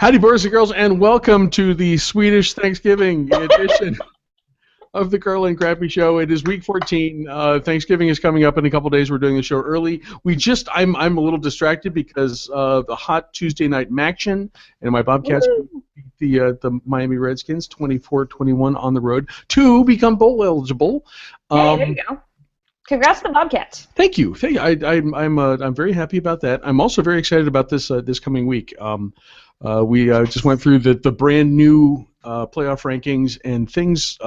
Howdy, boys and girls, and welcome to the Swedish Thanksgiving edition of the Carla and Crappy Show. It is week 14. Thanksgiving is coming up in a couple days. We're doing the show early. I'm a little distracted because the hot Tuesday night Maction and my Bobcats beat the Miami Redskins 24-21 on the road to become bowl eligible. Hey, there you go. Congrats to the Bobcats. Thank you. I'm very happy about that. I'm also very excited about this coming week. We just went through the brand new playoff rankings, and things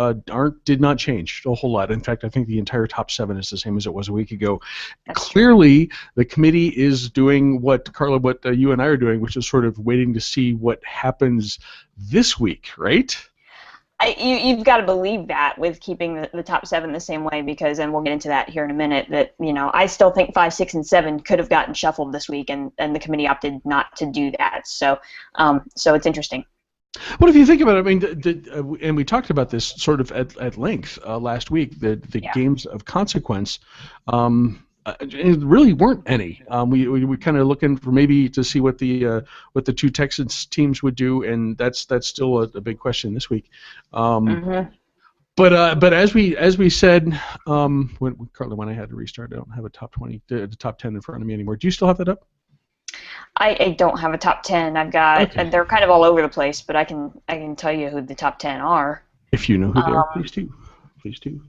did not change a whole lot. In fact, I think the entire top 7 is the same as it was a week ago. That's Clearly, true. The committee is doing what you and I are doing, which is sort of waiting to see what happens this week, right? You've got to believe that with keeping the top 7 the same way, because, and we'll get into that here in a minute, that, I still think 5, 6, and 7 could have gotten shuffled this week, and the committee opted not to do that. So it's interesting. Well, if you think about it, I mean, and we talked about this sort of at length last week, the games of consequence, it really weren't any. We kind of looking for maybe to see what the two Texans teams would do, and that's still a big question this week. But as we said, when I had to restart, I don't have a top 20, the top 10 in front of me anymore. Do you still have that up? I don't have a top 10. I've got they're kind of all over the place, but I can tell you who the top 10 are. If you know who they are, please do.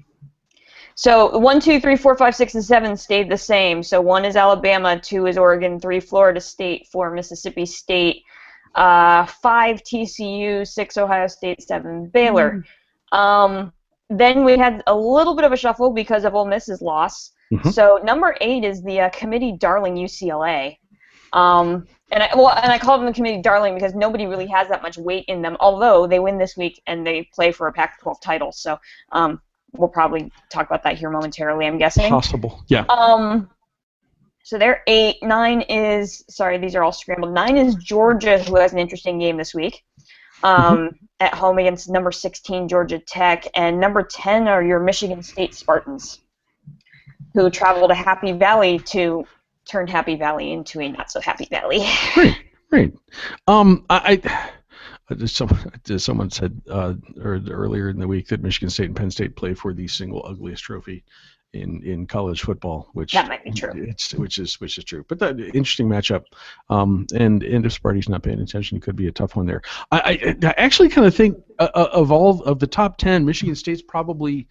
So 1, 2, 3, 4, 5, 6, and 7 stayed the same. So 1 is Alabama, 2 is Oregon, 3 Florida State, 4 Mississippi State, 5 TCU, 6 Ohio State, 7 Baylor. Then we had a little bit of a shuffle because of Ole Miss's loss. So number 8 is the committee darling UCLA. And I call them the committee darling because nobody really has that much weight in them, although they win this week and they play for a Pac-12 title. So we'll probably talk about that here momentarily, I'm guessing. Possible, yeah. So they're 8. 9 is, sorry, these are all scrambled. 9 is Georgia, who has an interesting game this week, at home against number 16 Georgia Tech, and number 10 are your Michigan State Spartans, who travel to Happy Valley to turn Happy Valley into a not-so-happy valley. Great. Someone said earlier in the week that Michigan State and Penn State play for the single ugliest trophy in college football, which that might be true. Which is true. But that interesting matchup. And if Sparty's not paying attention, it could be a tough one there. I actually kind of think of all of the top 10, Michigan State's probably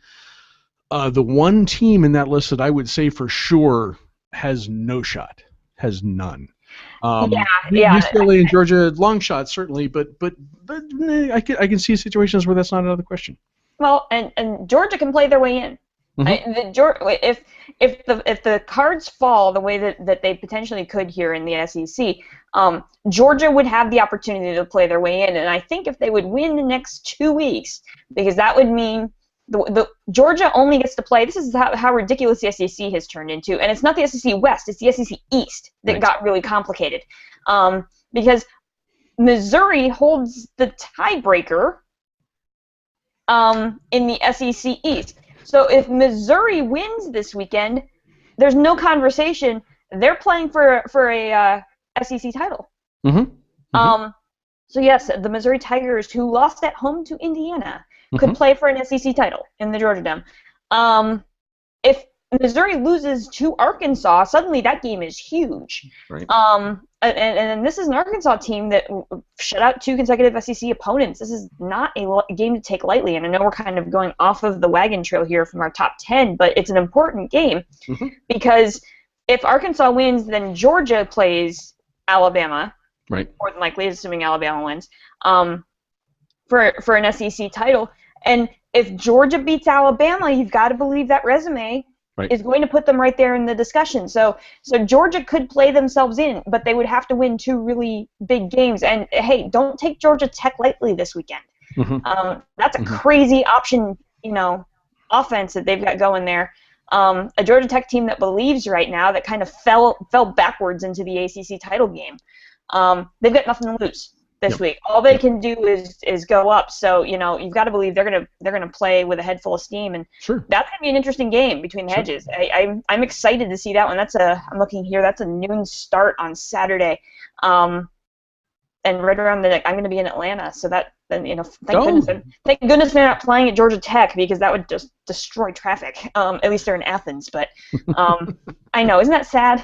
the one team in that list that I would say for sure has no shot, has none. UCLA and Georgia, long shots certainly, but I can see situations where that's not out of the question. Well, and Georgia can play their way in. If the cards fall the way that they potentially could here in the SEC, Georgia would have the opportunity to play their way in, and I think if they would win the next 2 weeks, because that would mean the Georgia only gets to play. This is how ridiculous the SEC has turned into, and it's not the SEC West; it's the SEC East that got really complicated, because Missouri holds the tiebreaker in the SEC East. So if Missouri wins this weekend, there's no conversation. They're playing for a SEC title. So yes, the Missouri Tigers, who lost at home to Indiana, could play for an SEC title in the Georgia Dome. If Missouri loses to Arkansas, suddenly that game is huge. Right. And this is an Arkansas team that shut out 2 consecutive SEC opponents. This is not a game to take lightly, and I know we're kind of going off of the wagon trail here from our top 10, but it's an important game because if Arkansas wins, then Georgia plays Alabama, right? More than likely, assuming Alabama wins, for an SEC title. And if Georgia beats Alabama, you've got to believe that resume is going to put them right there in the discussion. So Georgia could play themselves in, but they would have to win 2 really big games. And hey, don't take Georgia Tech lightly this weekend. That's a crazy option, offense that they've got going there. A Georgia Tech team that believes right now, that kind of fell backwards into the ACC title game. They've got nothing to lose this week. All they can do is go up. So you've got to believe they're gonna play with a head full of steam, and that's gonna be an interesting game between the hedges. I'm excited to see that one. I'm looking here. That's a noon start on Saturday. and right around the I'm going to be in Atlanta, so that then thank goodness they're not playing at Georgia Tech, because that would just destroy traffic. At least they're in Athens, but I know, isn't that sad?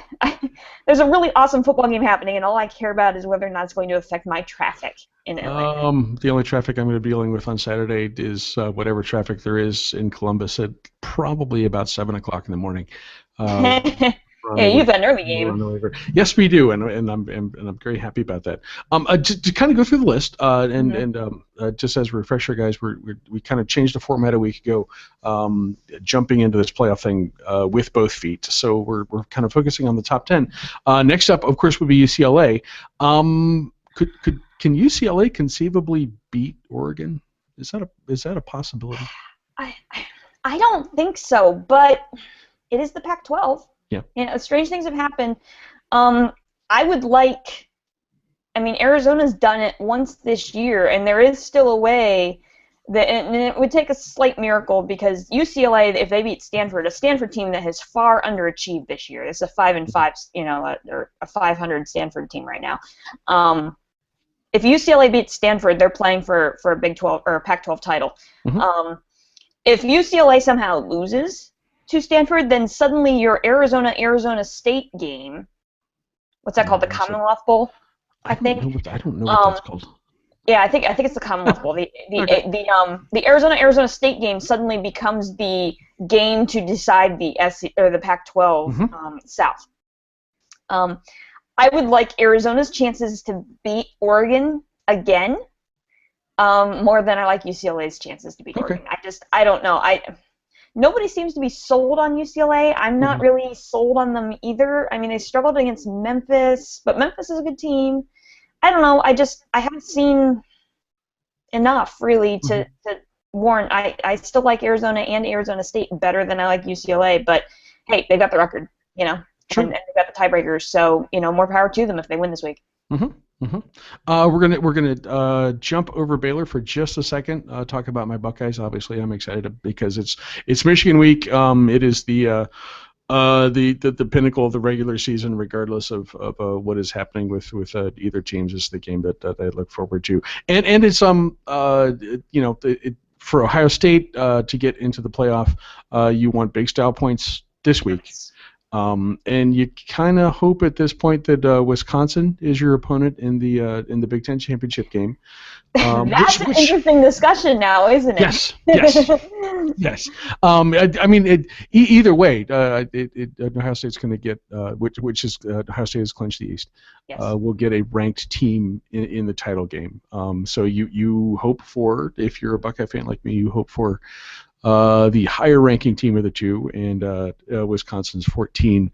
There's a really awesome football game happening, and all I care about is whether or not it's going to affect my traffic in Atlanta. The only traffic I'm going to be dealing with on Saturday is whatever traffic there is in Columbus at probably about 7 o'clock in the morning. Yeah, you've got an early game. Yes, we do, and I'm very happy about that. To kind of go through the list, just as a refresher, guys, we kind of changed the format a week ago, jumping into this playoff thing with both feet. So we're kind of focusing on the top 10. Next up, of course, would be UCLA. Can UCLA conceivably beat Oregon? Is that a possibility? I don't think so, but it is the Pac-12. Yeah. Strange things have happened. Arizona's done it once this year, and there is still a way that, and it would take a slight miracle, because UCLA, if they beat Stanford, a Stanford team that has far underachieved this year, it's a 5-5, or a 500 Stanford team right now. If UCLA beats Stanford, they're playing for a Big 12 or a Pac-12 title. Mm-hmm. If UCLA somehow loses to Stanford, then suddenly your Arizona State game, what's that called? The Commonwealth Bowl, I think. I don't know what that's called. Yeah, I think it's the Commonwealth Bowl. The Arizona State game suddenly becomes the game to decide the Pac-12 South. I would like Arizona's chances to beat Oregon again, more than I like UCLA's chances to beat Oregon. I don't know. Nobody seems to be sold on UCLA. I'm not really sold on them either. I mean, they struggled against Memphis, but Memphis is a good team. I don't know. I haven't seen enough really to warrant. I still like Arizona and Arizona State better than I like UCLA, but hey, they got the record, and they got the tiebreakers. So more power to them if they win this week. We're gonna jump over Baylor for just a second. Talk about my Buckeyes. Obviously, I'm excited because it's Michigan week. It is the pinnacle of the regular season, regardless of what is happening with either teams. Is the game that I look forward to, and it's for Ohio State to get into the playoff, you want big style points this week. And you kind of hope at this point that Wisconsin is your opponent in the Big Ten championship game. That's an interesting discussion now, isn't it? Yes. Either way, Ohio State's going to get which is Ohio State has clinched the East. Yes. Will get a ranked team in the title game. So you hope for, if you're a Buckeye fan like me, you hope for the higher-ranking team of the two, and Wisconsin's 14.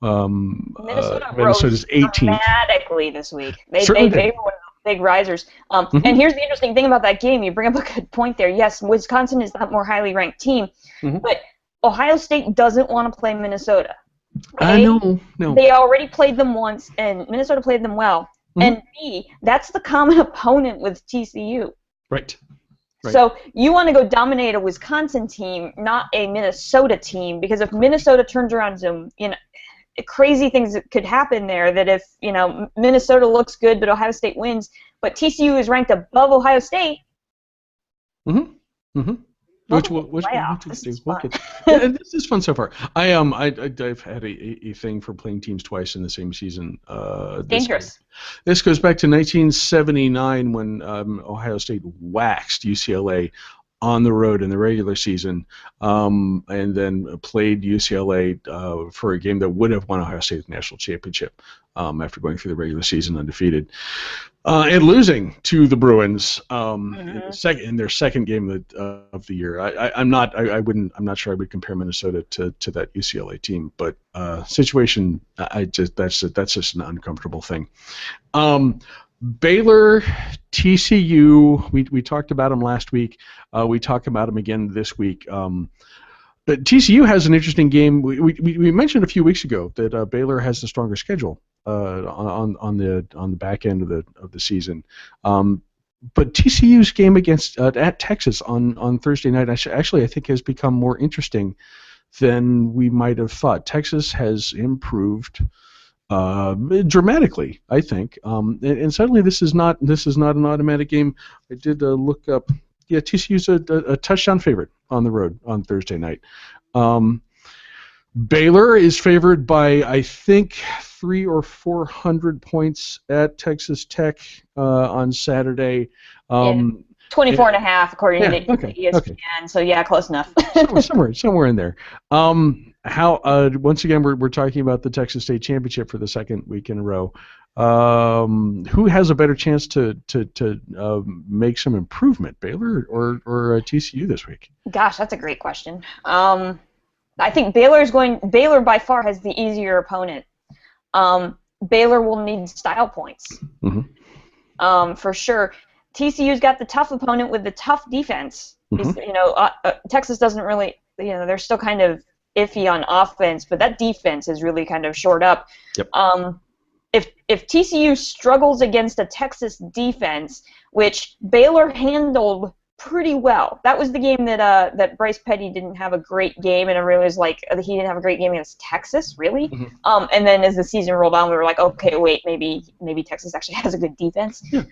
Minnesota's 18th. Dramatically this week. They were one of the big risers. And here's the interesting thing about that game. You bring up a good point there. Yes, Wisconsin is the more highly ranked team, but Ohio State doesn't want to play Minnesota. No. They already played them once, and Minnesota played them well. And B, that's the common opponent with TCU. Right. So you want to go dominate a Wisconsin team, not a Minnesota team, because if Minnesota turns around Zoom, crazy things that could happen there. That if Minnesota looks good but Ohio State wins, but TCU is ranked above Ohio State. Which we'll do. This is fun so far. I've had a thing for playing teams twice in the same season. Dangerous. This goes back to 1979 when Ohio State waxed UCLA on the road in the regular season, and then played UCLA for a game that would have won Ohio State the national championship after going through the regular season undefeated. And losing to the Bruins in their second game of the year. I'm not sure I would compare Minnesota to that UCLA team, but situation that's just an uncomfortable thing. Baylor, TCU, we talked about them last week. We talked about them again this week. But TCU has an interesting game. We mentioned a few weeks ago that Baylor has the stronger schedule on the back end of the season. But TCU's game against at Texas on Thursday night actually I think has become more interesting than we might have thought. Texas has improved dramatically, I think. And certainly this is not an automatic game. I did look up. Yeah, TCU's a touchdown favorite on the road on Thursday night. Baylor is favored by, I think, 300 or 400 points at Texas Tech on Saturday. 24 and a half according to ESPN. Okay. So yeah, close enough. somewhere in there. Once again we're talking about the Texas State Championship for the second week in a row. Who has a better chance to make some improvement, Baylor or TCU this week? Gosh, that's a great question. I think Baylor by far has the easier opponent. Baylor will need style points. Mm-hmm. For sure. TCU's got the tough opponent with the tough defense. Mm-hmm. Texas doesn't really, they're still kind of iffy on offense, but that defense is really kind of shored up. Yep. If TCU struggles against a Texas defense, which Baylor handled pretty well, that was the game that Bryce Petty didn't have a great game, and everyone was like, he didn't have a great game against Texas, really? Mm-hmm. And then as the season rolled on, we were like, okay, wait, maybe Texas actually has a good defense. Yeah.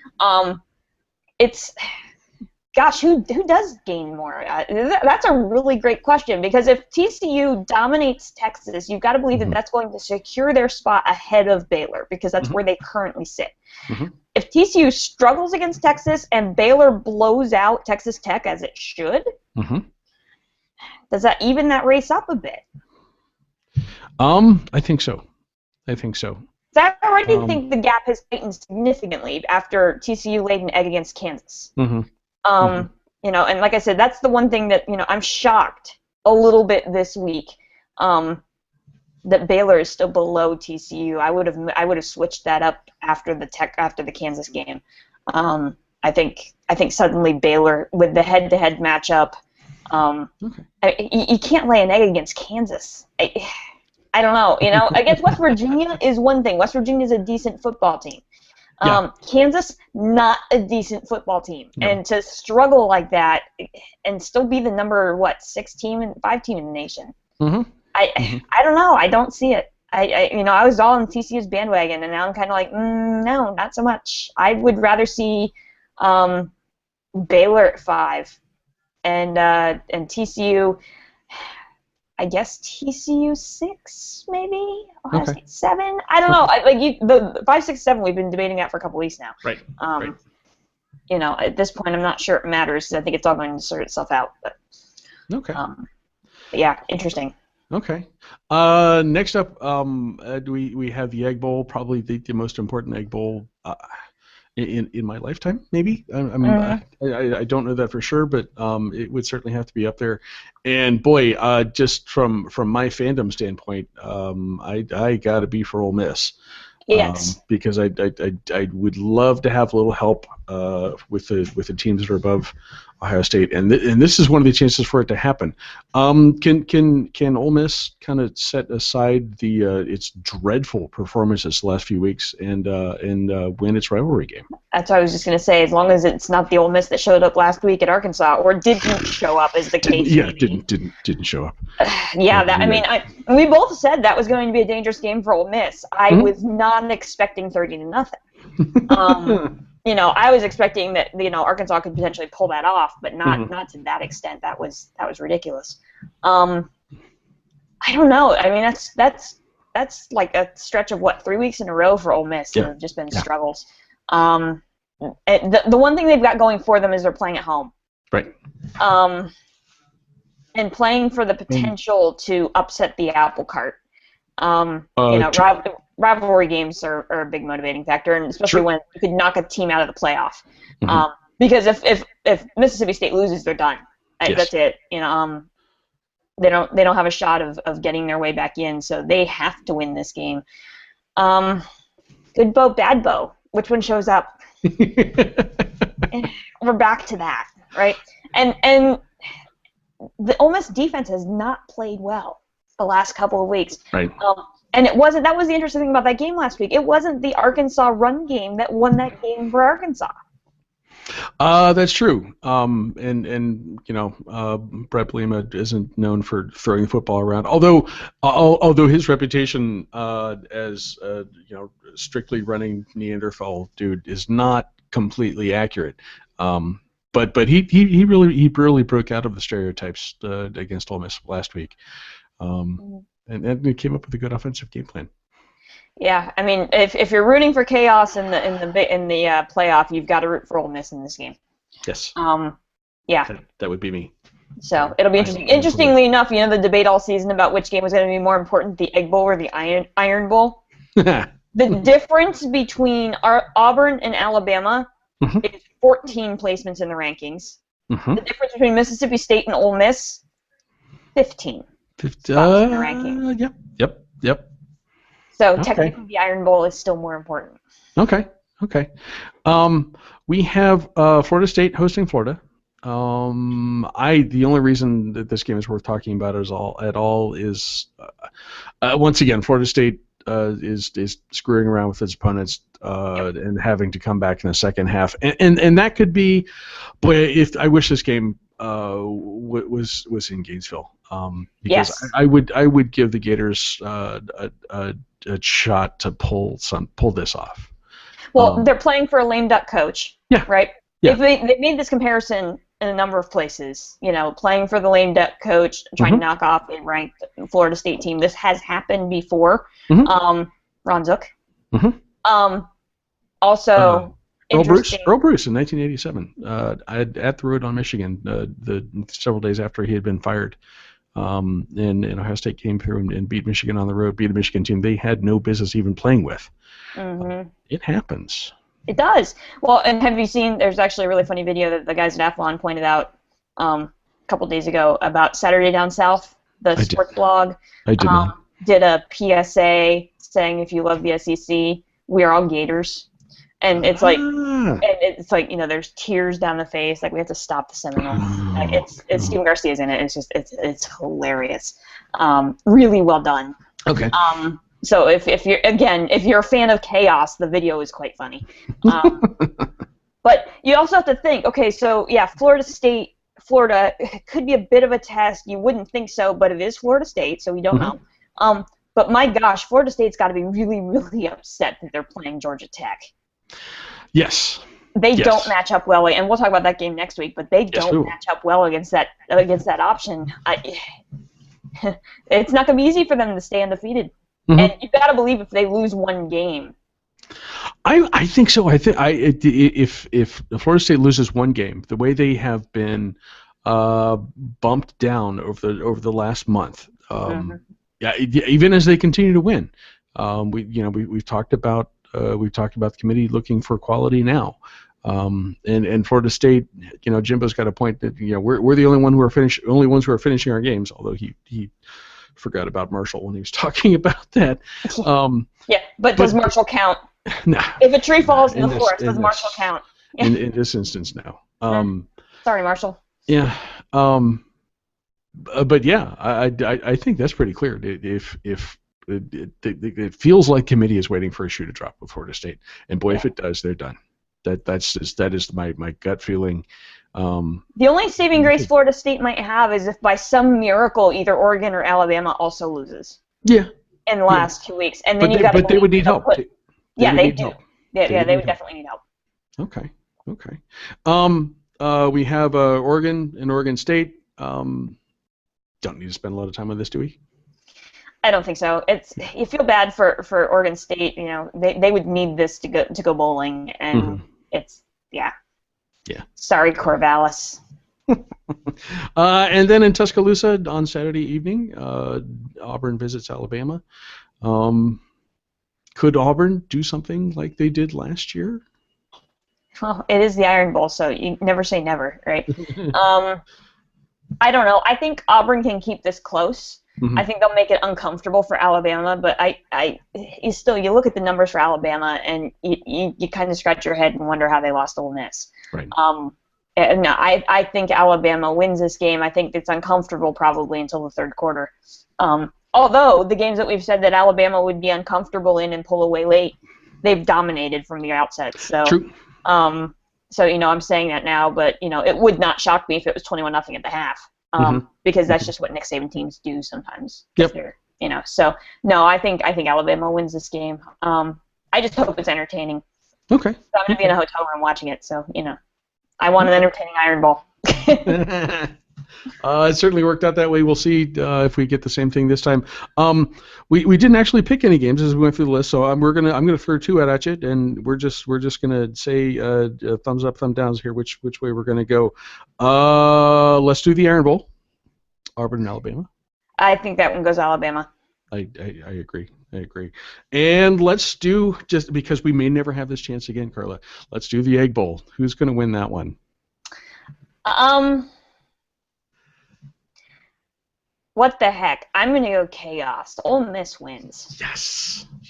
Gosh, who does gain more? That's a really great question, because if TCU dominates Texas, you've got to believe that that's going to secure their spot ahead of Baylor, because that's where they currently sit. Mm-hmm. If TCU struggles against Texas and Baylor blows out Texas Tech as it should, does that even that race up a bit? I think so. I already think the gap has tightened significantly after TCU laid an egg against Kansas. Mm-hmm. And like I said, that's the one thing that I'm shocked a little bit this week. That Baylor is still below TCU. I would have switched that up after the Kansas game. I think suddenly Baylor with the head-to-head matchup. You can't lay an egg against Kansas. I don't know. Against West Virginia is one thing. West Virginia is a decent football team. Kansas, not a decent football team. No. And to struggle like that and still be the number, 6 team and 5 team in the nation. Mm-hmm. I don't know. I don't see it. I was all on TCU's bandwagon, and now I'm kind of like, no, not so much. I would rather see Baylor at 5 and TCU. I guess TCU 6, maybe? Ohio State 7? I don't know. The 5, 6, 7, we've been debating that for a couple weeks now. Right. Right. At this point, I'm not sure it matters, because I think it's all going to sort itself out. But, okay. But yeah, interesting. Okay. Next up, we have the Egg Bowl, probably the most important Egg Bowl in my lifetime, maybe. I don't know that for sure, but it would certainly have to be up there. And boy, just from my fandom standpoint, I got to be for Ole Miss. Yes. Because I would love to have a little help with the teams that are above Ohio State, and this is one of the chances for it to happen. Can Ole Miss kind of set aside its dreadful performances the last few weeks and win its rivalry game? That's what I was just going to say. As long as it's not the Ole Miss that showed up last week at Arkansas, or didn't show up, as the case. Didn't show up. We both said that was going to be a dangerous game for Ole Miss. I was not expecting 30-0. I was expecting that Arkansas could potentially pull that off, but not to that extent. That was ridiculous. I don't know. I mean, that's like a stretch of 3 weeks in a row for Ole Miss that have just been struggles. The one thing they've got going for them is they're playing at home. Right. And playing for the potential to upset the apple cart. Rivalry games are a big motivating factor, and especially when you could knock a team out of the playoff. Mm-hmm. Because if Mississippi State loses, they're done. Yes. That's it. They don't have a shot of getting their way back in, so they have to win this game. Good bow, bad bow. Which one shows up? We're back to that, right? And the Ole Miss defense has not played well the last couple of weeks. Right. And that was the interesting thing about that game last week. It wasn't the Arkansas run game that won that game for Arkansas. That's true. And you know, Brett Bielema isn't known for throwing the football around. Although his reputation as you know, strictly running Neanderthal dude is not completely accurate. But he really broke out of the stereotypes against Ole Miss last week. And he came up with a good offensive game plan. Yeah, I mean, if you're rooting for chaos in the playoff, you've got to root for Ole Miss in this game. Yes. Yeah. That would be me. So it'll be interesting. Interestingly enough, you know, the debate all season about which game was going to be more important, the Egg Bowl or the Iron Bowl. The difference between Auburn and Alabama is 14 placements in the rankings. The difference between Mississippi State and Ole Miss, 15 spots in the rankings. Yep. So technically, the Iron Bowl is still more important. Okay. We have Florida State hosting Florida. The only reason that this game is worth talking about is once again, Florida State is screwing around with its opponents and having to come back in the second half, and that could be, boy, if I wish this game was in Gainesville, because I would give the Gators a shot to pull this off. Well, they're playing for a lame duck coach. Yeah. Right? Yeah. They made this comparison in a number of places. You know, playing for the lame duck coach, trying to knock off a ranked Florida State team. This has happened before. Ron Zook. Also, Earl Bruce in 1987 at the Road on Michigan, several days after he had been fired. And Ohio State came through and beat Michigan on the road, beat a Michigan team they had no business even playing with. It happens. It does. Well, and have you seen, there's actually a really funny video that the guys at Athlon pointed out a couple days ago about Saturday Down South, the sports blog. I did not. Did a PSA saying, if you love the SEC, we are all Gators. And it's like, you know, there's tears down the face. Like, we have to stop the Seminoles. Like, it's Stephen Garcia's in it. It's just, it's hilarious. Really well done. Okay. So if you're a fan of chaos, the video is quite funny. But you also have to think, okay, so yeah, Florida could be a bit of a test. You wouldn't think so, but it is Florida State, so we don't know. But my gosh, Florida State's got to be really, really upset that they're playing Georgia Tech. Yes. They don't match up well, and we'll talk about that game next week. But they don't match up well against that option. It's not going to be easy for them to stay undefeated. And you've got to believe if they lose one game. I think so. If Florida State loses one game, the way they have been bumped down over the last month, even as they continue to win, we've talked about the committee looking for quality now, and Florida State, you know, Jimbo's got a point that, you know, we're the only ones who are finishing our games, although he forgot about Marshall when he was talking about that. But does Marshall count? No. If a tree falls in the forest, does Marshall count? In this instance, no. Sorry, Marshall. Yeah. But yeah, I think that's pretty clear. If it feels like committee is waiting for a shoe to drop with Florida State, and boy, if it does, they're done. That is my gut feeling. The only saving grace Florida State might have is if by some miracle either Oregon or Alabama also loses. Yeah. In the last 2 weeks, and then but they would need help. They do. They would definitely need help. Okay. We have Oregon and Oregon State. Don't need to spend a lot of time on this, do we? I don't think so. You feel bad for Oregon State. You know, they would need this to go bowling, and Yeah. Sorry, Corvallis. And then in Tuscaloosa on Saturday evening, Auburn visits Alabama. Could Auburn do something like they did last year? Well, it is the Iron Bowl, so you never say never, right? I don't know. I think Auburn can keep this close. I think they'll make it uncomfortable for Alabama, but you look at the numbers for Alabama and you kind of scratch your head and wonder how they lost to Ole Miss. Right. No, I think Alabama wins this game. I think it's uncomfortable probably until the third quarter. Although the games that we've said that Alabama would be uncomfortable in and pull away late, they've dominated from the outset. So, true. So, I'm saying that now, but, it would not shock me if it was 21-0 at the half, because that's just what Nick Saban teams do sometimes. Yep. So, no, I think Alabama wins this game. I just hope it's entertaining. Okay. So I'm going to be in a hotel room watching it, so, I want an entertaining Iron Bowl. It certainly worked out that way. We'll see if we get the same thing this time. We didn't actually pick any games as we went through the list, so I'm gonna throw two at you, and we're just gonna say thumbs up, thumb downs here. Which way we're gonna go? Let's do the Iron Bowl. Auburn and Alabama. I think that one goes Alabama. I agree. And let's do, just because we may never have this chance again, Carla, let's do the Egg Bowl. Who's going to win that one? What the heck? I'm going to go Chaos. Ole Miss wins.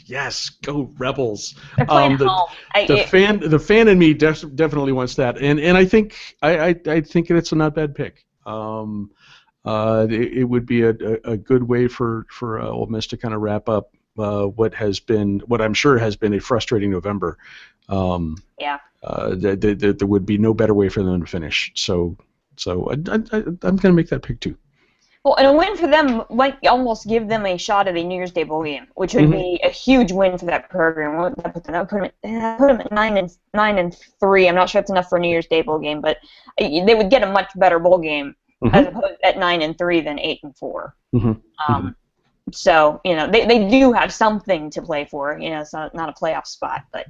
Yes, go Rebels. They're playing home. The fan in me definitely wants that, and I think it's a not bad pick. It would be a good way for Ole Miss to kind of wrap up what I'm sure has been a frustrating November. There would be no better way for them to finish. So I'm going to make that pick too. Well, and a win for them might almost give them a shot at a New Year's Day bowl game, which would be a huge win for that program. What would that put them? That would put them at 9-3. I'm not sure it's enough for a New Year's Day bowl game, but they would get a much better bowl game as opposed at 9-3 than 8-4. So they do have something to play for. It's not a playoff spot, but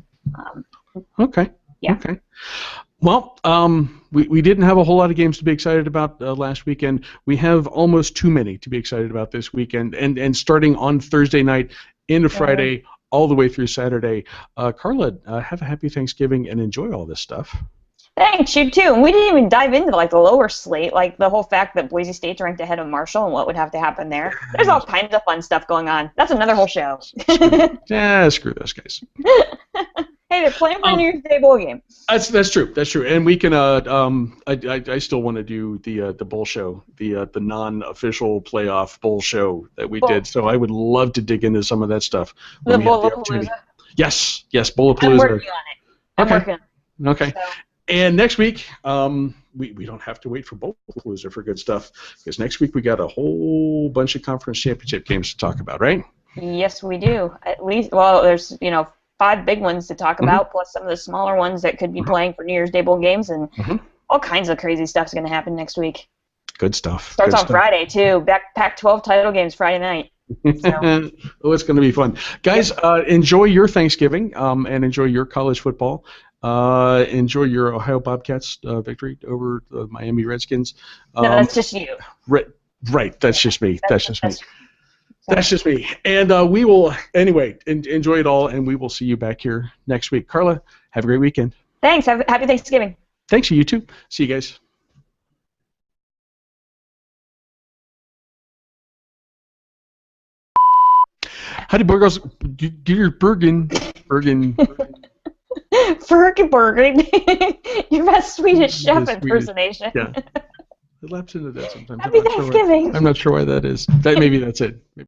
okay. Yeah. Okay. Well, we didn't have a whole lot of games to be excited about last weekend. We have almost too many to be excited about this weekend, and starting on Thursday night into Friday, all the way through Saturday. Carla, have a happy Thanksgiving and enjoy all this stuff. Thanks, you too. And we didn't even dive into the lower slate, like the whole fact that Boise State's ranked ahead of Marshall and what would have to happen there. There's all kinds of fun stuff going on. That's another whole show. Screw those guys. Hey, they're playing for a New Year's Day bowl game. That's true. And we can. I still want to do the bowl show, the non-official playoff bowl show that we did. So I would love to dig into some of that stuff. The Bowlapalooza. Yes, Bowlapalooza. I'm working on it. Okay. So. And next week, we don't have to wait for Bowlapalooza for good stuff, because next week we got a whole bunch of conference championship games to talk about, right? Yes, we do. At least, there's 5 big ones to talk about, plus some of the smaller ones that could be playing for New Year's Day bowl games, and all kinds of crazy stuff's going to happen next week. Good stuff. Starts on Friday too. Pac-12 title games Friday night. So. It's going to be fun, guys. Enjoy your Thanksgiving and enjoy your college football. Enjoy your Ohio Bobcats victory over the Miami Redskins. No, that's just you. Right. That's just me. That's just me. And we will, anyway, enjoy it all, and we will see you back here next week. Carla, have a great weekend. Thanks. Happy Thanksgiving. Thanks, you too. See you guys. Howdy, burgers. Get your Bergen. Bergen. Your best Swedish chef impersonation. Yeah. It laps into that sometimes. Happy Thanksgiving. I'm not sure why that is. Maybe that's it. Maybe.